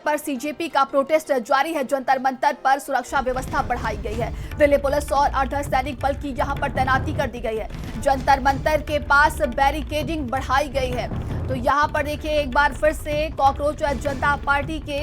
पर सीजेपी का प्रोटेस्ट जारी है। जंतर मंतर पर सुरक्षा व्यवस्था बढ़ाई गई है। दिल्ली पुलिस और अर्धसैनिक बल की यहां पर तैनाती कर दी गई है। जंतर मंतर के पास बैरिकेडिंग बढ़ाई गई है। तो यहां पर देखिए एक बार फिर से कॉकरोच जनता पार्टी के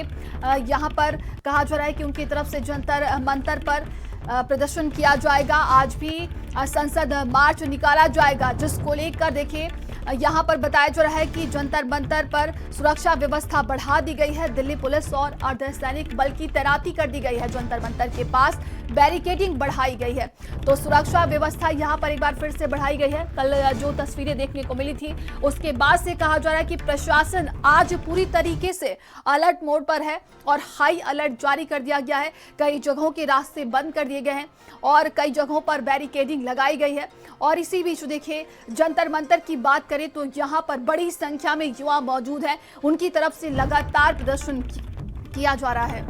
यहां पर कहा जा रहा है कि उनकी तरफ से जंतर मंतर पर प्रदर्शन किया जाएगा। आज भी संसद मार्च निकाला जाएगा, जिसको लेकर देखिए यहां पर बताया जा रहा है कि जंतर मंतर पर सुरक्षा व्यवस्था बढ़ा दी गई है। दिल्ली पुलिस और अर्धसैनिक बल की तैनाती कर दी गई है। जंतर मंतर के पास बैरिकेडिंग बढ़ाई गई है। तो सुरक्षा व्यवस्था यहां पर एक बार फिर से बढ़ाई गई है। कल जो तस्वीरें देखने को मिली थी उसके बाद से कहा जा रहा है कि प्रशासन आज पूरी तरीके से अलर्ट मोड पर है और हाई अलर्ट जारी कर दिया गया है। कई जगहों के रास्ते बंद कर दिए गए हैं और कई जगहों पर बैरिकेडिंग लगाई गई है। और इसी बीच देखिए जंतर मंतर की बात करें तो यहां पर बड़ी संख्या में युवा मौजूद हैं। उनकी तरफ से लगातार प्रदर्शन किया जा रहा है।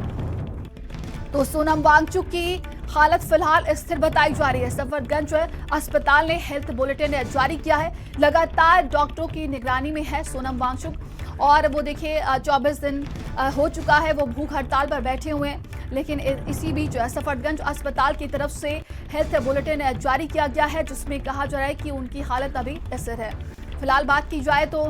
तो सोनम वांगचुक की हालत फिलहाल स्थिर बताई जा रही है। सफदरजंग अस्पताल ने हेल्थ बुलेटिन जारी किया है। लगातार डॉक्टरों की निगरानी में है सोनम वांगचुक और वो देखिए 24 दिन हो चुका है वो भूख हड़ताल पर बैठे हुए हैं। लेकिन इसी बीच सफदरजंग अस्पताल की तरफ से हेल्थ बुलेटिन जारी किया गया है, जिसमें कहा जा रहा है कि उनकी हालत अभी स्थिर है। फिलहाल बात की जाए तो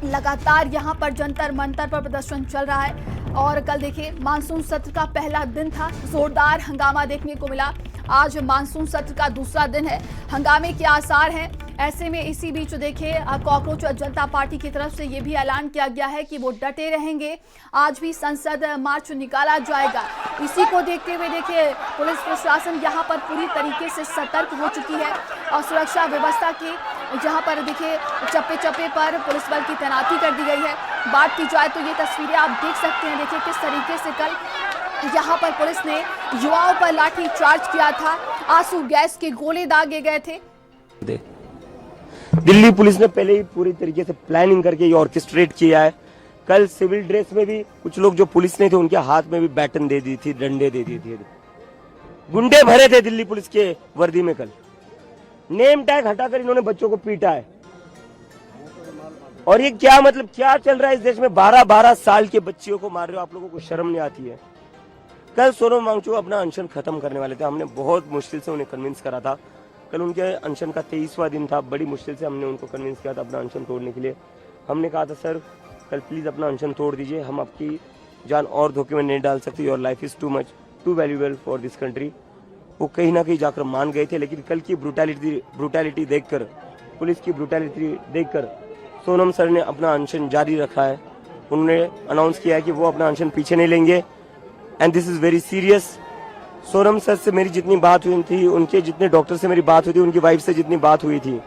लगातार यहां पर जंतर मंतर पर प्रदर्शन चल रहा है। और कल देखिए मानसून सत्र का पहला दिन था, जोरदार हंगामा देखने को मिला। आज मानसून सत्र का दूसरा दिन है, हंगामे के आसार हैं। ऐसे में इसी बीच देखिए कॉकरोच जनता पार्टी की तरफ से ये भी ऐलान किया गया है कि वो डटे रहेंगे। आज भी संसद मार्च निकाला जाएगा। इसी को देखते हुए देखिए पुलिस प्रशासन यहाँ पर पूरी तरीके से सतर्क हो चुकी है और सुरक्षा व्यवस्था की जहाँ पर देखिए चप्पे चप्पे पर पुलिस बल की तैनाती कर दी गई है। बात की जाए तो ये तस्वीरें आप देख सकते हैं। देखिए किस तरीके से कल यहाँ पर पुलिस ने युवाओं पर लाठी चार्ज किया था, आंसू गैस के गोले दागे गए थे। दिल्ली पुलिस ने पहले ही पूरी तरीके से प्लानिंग करके ये ऑर्केस्ट्रेट किया है। कल सिविल ड्रेस में भी कुछ लोग जो पुलिस नहीं थे उनके हाथ में भी बैटन दे दी थी, डंडे दे दिए थे। गुंडे भरे थे दिल्ली पुलिस के वर्दी में। कल नेम टैग हटाकर इन्होंने बच्चों को पीटा है। और ये क्या मतलब क्या चल रहा है इस देश में? 12-12 साल के बच्चियों को मार रहे हो, आप लोगों को शर्म नहीं आती है? कल सोनम वांगचुक अपना अनशन खत्म करने वाले थे। हमने बहुत मुश्किल से उन्हें कन्विंस करा था। कल उनके अनशन का 23वां दिन था। बड़ी मुश्किल से हमने उनको कन्विंस किया था अपना अनशन तोड़ने के लिए। हमने कहा था सर कल प्लीज अपना अनशन तोड़ दीजिए, हम आपकी जान और धोखे में नहीं डाल सकते। Your life is too much too valuable for this country. वो कहीं ना कहीं जाकर मान गए थे। लेकिन कल की ब्रूटैलिटी देखकर, पुलिस की ब्रूटैलिटी देखकर सोनम सर ने अपना अनशन जारी रखा है। उन्होंने अनाउंस किया है कि वो अपना अनशन पीछे नहीं लेंगे and this is very serious. Sonam sir से मेरी जितनी बात हुई थी, उनके जितने डॉक्टर से मेरी बात हुई थी, उनकी वाइफ से जितनी बात हुई थी,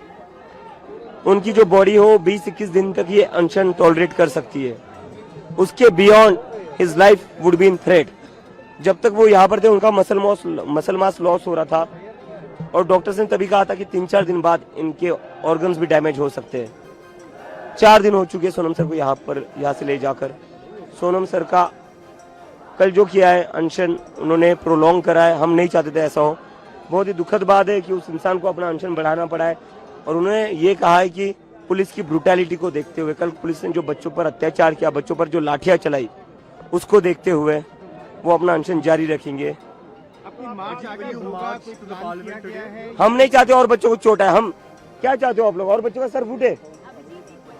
उनकी जो बॉडी हो 20-21 दिन तक ये अनशन टॉलरेट कर सकती है। उसके beyond his life would be in threat. जब तक वो यहाँ पर थे उनका मसल मास लॉस हो रहा था और डॉक्टर्स ने तभी कहा था कि 3-4 दिन बाद इनके ऑर्गन्स भी डैमेज हो सकते हैं। 4 दिन हो चुके सोनम सर को यहाँ से ले जाकर। सोनम सर का कल जो किया है अनशन उन्होंने प्रोलॉन्ग करा है। हम नहीं चाहते थे ऐसा हो। बहुत ही दुखद बात है कि उस इंसान को अपना अनशन बढ़ाना पड़ा है। और उन्होंने ये कहा है कि पुलिस की ब्रूटैलिटी को देखते हुए, कल पुलिस ने जो बच्चों पर अत्याचार किया, बच्चों पर जो लाठियां चलाई, उसको देखते हुए वो अपना अनशन जारी रखेंगे। हम नहीं चाहते और बच्चों को चोट आए। हम क्या चाहते हो आप लोग? और बच्चों का सर फूटे?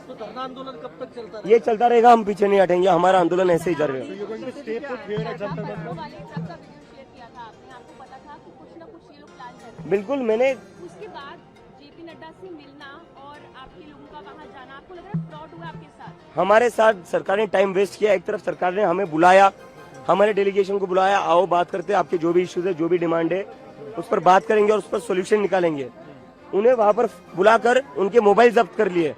धरना आंदोलन कब तक चलता रहेगा? ये चलता रहेगा, हम पीछे नहीं हटेंगे। हमारा आंदोलन ऐसे ही जारी रहेगा। बिल्कुल, मैंने उसके बाद जेपी नड्डा से मिलना और आपके लोगों का वहां जाना, आपको लग रहा है फ्रॉड हुआ आपके साथ? हमारे साथ सरकार ने टाइम वेस्ट किया। एक तरफ सरकार ने हमें बुलाया, हमारे डेलीगेशन को बुलाया, आओ बात करते हैं, आपके जो भी इश्यूज है, जो भी डिमांड है उस पर बात करेंगे और उस पर सोल्यूशन निकालेंगे। उन्हें वहां पर बुलाकर उनके मोबाइल जब्त कर लिए।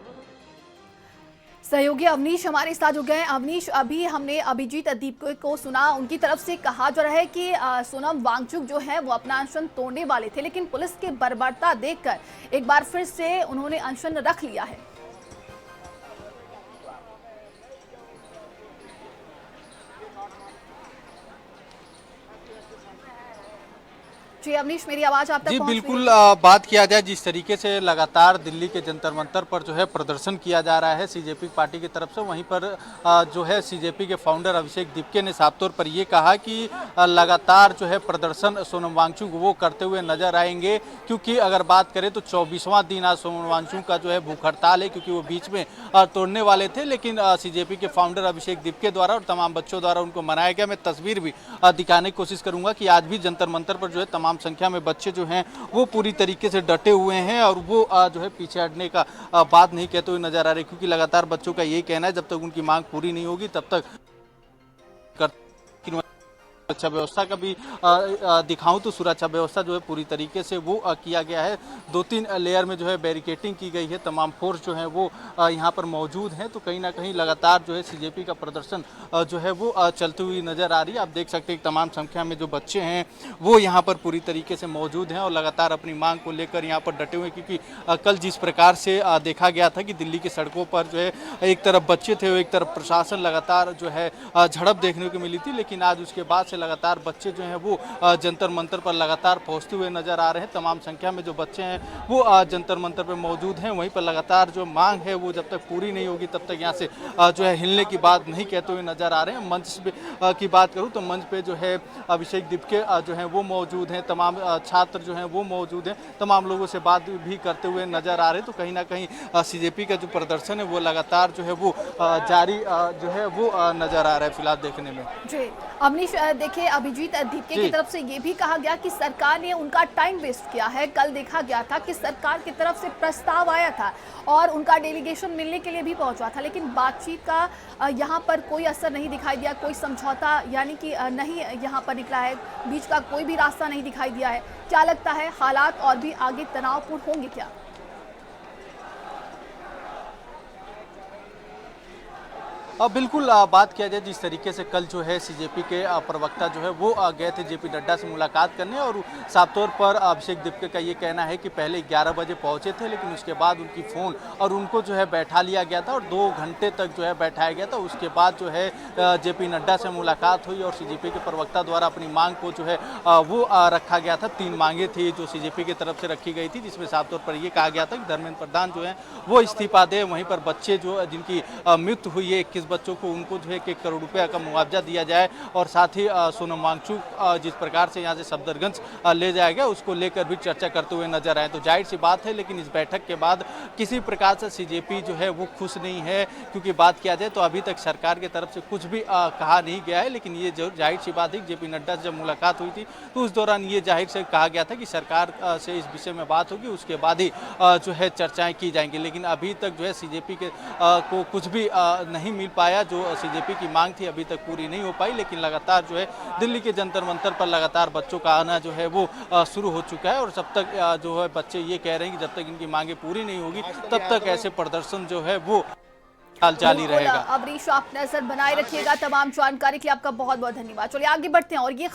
सहयोगी अवनीश हमारे साथ हो गए। अवनीश, अभी हमने अभिजीत अदीप को सुना, उनकी तरफ से कहा जा रहा है कि सोनम वांगचुक जो है वो अपना अनशन तोड़ने वाले थे, लेकिन पुलिस के बर्बरता देखकर एक बार फिर से उन्होंने अनशन रख लिया है। जी अवनीश, मेरी आवाज आप तक जी पहुंच रही है? बिल्कुल, बात किया जाए जिस तरीके से लगातार दिल्ली के जंतर मंतर पर जो है प्रदर्शन किया जा रहा है सीजेपी पार्टी की तरफ से, वहीं पर जो है सीजेपी के फाउंडर अभिषेक दिपके ने साफ तौर पर ये कहा कि लगातार जो है प्रदर्शन सोनम वांगचुक वो करते हुए नजर आएंगे, क्योंकि अगर बात करें तो 24वां दिन आज सोनम वांगचुक का जो है भूख हड़ताल है, क्योंकि वो बीच में तोड़ने वाले थे, लेकिन सीजेपी के फाउंडर अभिषेक दिपके द्वारा और तमाम बच्चों द्वारा उनको मनाया गया। मैं तस्वीर भी दिखाने की कोशिश करूंगा कि आज भी जंतर मंतर पर जो है तमाम संख्या में बच्चे जो हैं वो पूरी तरीके से डटे हुए हैं और वो जो है पीछे हटने का बात नहीं कहते हुए नजर आ रहे, क्योंकि लगातार बच्चों का यही कहना है जब तक उनकी मांग पूरी नहीं होगी तब तक सुरक्षा व्यवस्था का भी दिखाऊं तो सुरक्षा व्यवस्था जो है पूरी तरीके से वो किया गया है। 2-3 लेयर में जो है बैरिकेटिंग की गई है, तमाम फोर्स जो है वो यहाँ पर मौजूद हैं, तो कहीं ना कहीं लगातार जो है सीजेपी का प्रदर्शन जो है वो चलती हुई नज़र आ रही है। आप देख सकते हैं तमाम संख्या में जो बच्चे हैं वो यहाँ पर पूरी तरीके से मौजूद हैं और लगातार अपनी मांग को लेकर यहाँ पर डटे हुए, क्योंकि कल जिस प्रकार से देखा गया था कि दिल्ली की सड़कों पर जो है एक तरफ बच्चे थे और एक तरफ प्रशासन, लगातार जो है झड़प देखने को मिली थी, लेकिन आज उसके बाद से लगातार बच्चे जो हैं वो जंतर मंतर पर लगातार पहुंचते हुए नजर आ रहे हैं। तमाम संख्या में जो बच्चे हैं वो जंतर मंतर पर मौजूद हैं। वहीं पर लगातार जो मांग है वो जब तक पूरी नहीं होगी तब तक यहाँ से जो है हिलने की बात नहीं कहते हुए नजर आ रहे हैं। मंच पे की बात करूँ तो मंच पे जो है अभिषेक दिपके जो है वो मौजूद हैं, तमाम छात्र जो हैं वो मौजूद हैं, तमाम लोगों से बात भी करते हुए नजर आ रहे हैं। तो कहीं ना कहीं सीजेपी का जो प्रदर्शन है वो लगातार जो है वो जारी जो है वो नजर आ रहा है फिलहाल देखने में। जी अवनीश, देखिए अभिजीत दिपके की तरफ से ये भी कहा गया कि सरकार ने उनका टाइम वेस्ट किया है। कल देखा गया था कि सरकार की तरफ से प्रस्ताव आया था और उनका डेलीगेशन मिलने के लिए भी पहुंचा था, लेकिन बातचीत का यहाँ पर कोई असर नहीं दिखाई दिया, कोई समझौता यानी कि नहीं यहाँ पर निकला है, बीच का कोई भी रास्ता नहीं दिखाई दिया है। क्या लगता है, हालात और भी आगे तनावपूर्ण होंगे क्या? अब बिल्कुल बात किया जाए जिस तरीके से कल जो है सीजेपी के प्रवक्ता जो है वो गए थे जेपी नड्डा से मुलाकात करने, और साफ तौर पर अभिषेक दिपके का ये कहना है कि पहले 11 बजे पहुंचे थे, लेकिन उसके बाद उनकी फ़ोन और उनको जो है बैठा लिया गया था और 2 घंटे तक जो है बैठाया गया था। उसके बाद जो है जेपी नड्डा से मुलाकात हुई और सीजेपी के प्रवक्ता द्वारा अपनी मांग को जो है वो रखा गया था। 3 मांगे थी जो सीजेपी की तरफ से रखी गई थी, जिसमें साफ तौर पर ये कहा गया था कि धर्मेंद्र प्रधान जो है वो इस्तीफा दे, वहीं पर बच्चे जो जिनकी मृत्यु हुई है 21 बच्चों को, उनको जो है 1 करोड़ रुपये का मुआवजा दिया जाए, और साथ ही सोनम वांगचुक जिस प्रकार से यहाँ से सफदरगंज ले जाया गया उसको लेकर भी चर्चा करते हुए नजर आए। तो जाहिर सी बात है, लेकिन इस बैठक के बाद किसी प्रकार से सीजेपी जो है वो खुश नहीं है, क्योंकि बात किया जाए तो अभी तक सरकार की तरफ से कुछ भी कहा नहीं गया है। लेकिन ये जो जाहिर सी बात है कि जेपी नड्डा से जब मुलाकात हुई थी तो उस दौरान ये जाहिर से कहा गया था कि सरकार से इस विषय में बात होगी, उसके बाद ही जो है चर्चाएं की जाएंगी। लेकिन अभी तक जो है सीजेपी के को कुछ भी नहीं मिल पाया, जो सीजेपी की मांग थी अभी तक पूरी नहीं हो पाई। लेकिन लगातार जो है दिल्ली के जंतर मंतर पर लगातार बच्चों का आना जो है वो शुरू हो चुका है, और जब तक जो है बच्चे ये कह रहे हैं कि जब तक इनकी मांगे पूरी नहीं होगी तब तक ऐसे प्रदर्शन जो है वो जारी रहेगा। अवनीश, आप नजर बनाए रखिएगा। तमाम जानकारी के लिए आपका बहुत बहुत धन्यवाद। चलिए आगे बढ़ते हैं और ये